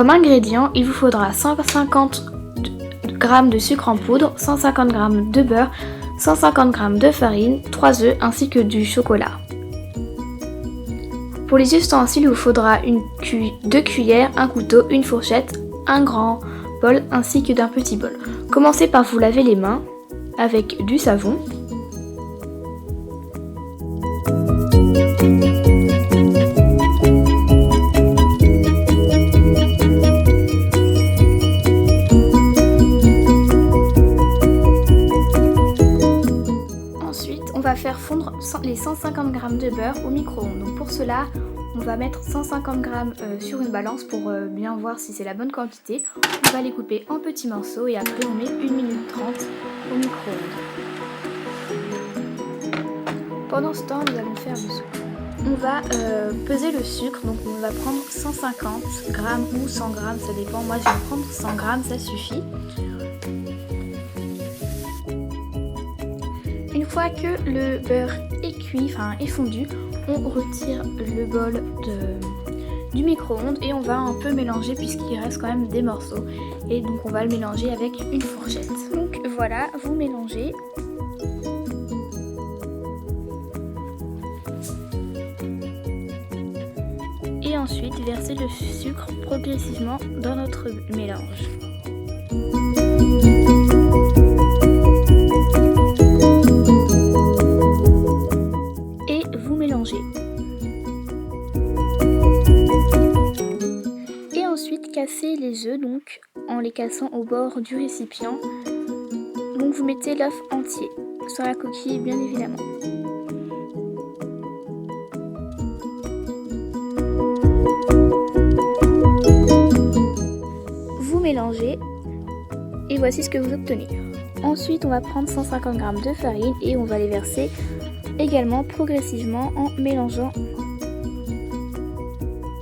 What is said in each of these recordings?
Comme ingrédients, il vous faudra 150 g de sucre en poudre, 150 g de beurre, 150 g de farine, 3 œufs ainsi que du chocolat. Pour les ustensiles, il vous faudra 2 cuillères, un couteau, une fourchette, un grand bol ainsi que d'un petit bol. Commencez par vous laver les mains avec du savon. Ensuite, on va faire fondre les 150 g de beurre au micro-ondes. Donc pour cela, on va mettre 150 g sur une balance pour bien voir si c'est la bonne quantité. On va les couper en petits morceaux et après on met 1 minute 30 au micro-ondes. Pendant ce temps, nous allons faire le sucre. On va peser le sucre, donc on va prendre 150 g ou 100 g, ça dépend. Moi je vais prendre 100 g, ça suffit. Une fois que le beurre est cuit, est fondu, on retire le bol du micro-ondes et on va un peu mélanger puisqu'il reste quand même des morceaux. Et donc on va le mélanger avec une fourchette. Donc voilà, vous mélangez. Et ensuite versez le sucre progressivement dans notre mélange. Et ensuite cassez les œufs donc en les cassant au bord du récipient. Donc vous mettez l'œuf entier sur la coquille bien évidemment. Vous mélangez et voici ce que vous obtenez. Ensuite on va prendre 150 g de farine et on va les verser également progressivement en mélangeant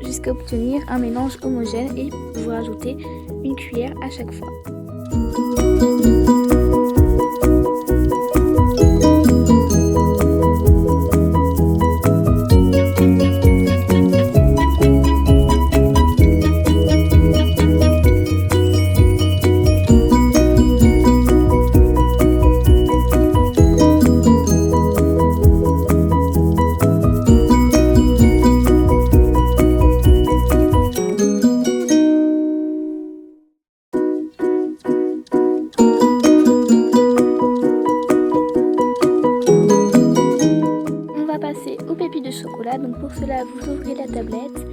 jusqu'à obtenir un mélange homogène et vous rajoutez une cuillère à chaque fois. Aux pépites de chocolat, donc pour cela vous ouvrez la tablette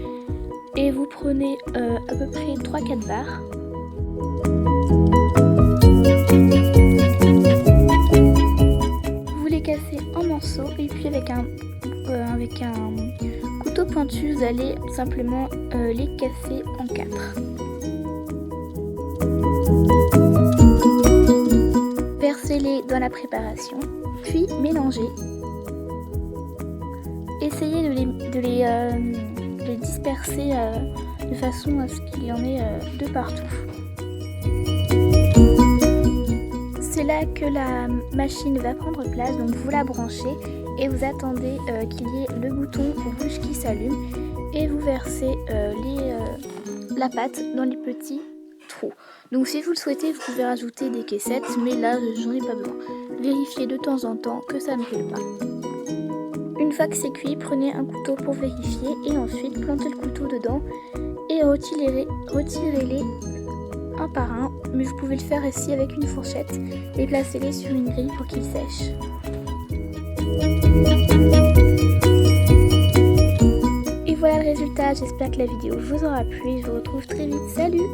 et vous prenez à peu près 3-4 barres. Vous les cassez en morceaux et puis avec un couteau pointu vous allez simplement les casser en 4. Versez-les dans la préparation, puis mélangez. Essayez de les disperser de façon à ce qu'il y en ait de partout. C'est là que la machine va prendre place, donc vous la branchez et vous attendez qu'il y ait le bouton rouge qui s'allume et vous versez la pâte dans les petits trous. Donc si vous le souhaitez, vous pouvez rajouter des caissettes, mais là j'en ai pas besoin. Vérifiez de temps en temps que ça ne brûle pas. Une fois que c'est cuit, prenez un couteau pour vérifier et ensuite plantez le couteau dedans et retirez-les un par un, mais vous pouvez le faire ici avec une fourchette et placez-les sur une grille pour qu'ils sèchent. Et voilà le résultat, j'espère que la vidéo vous aura plu et je vous retrouve très vite, salut!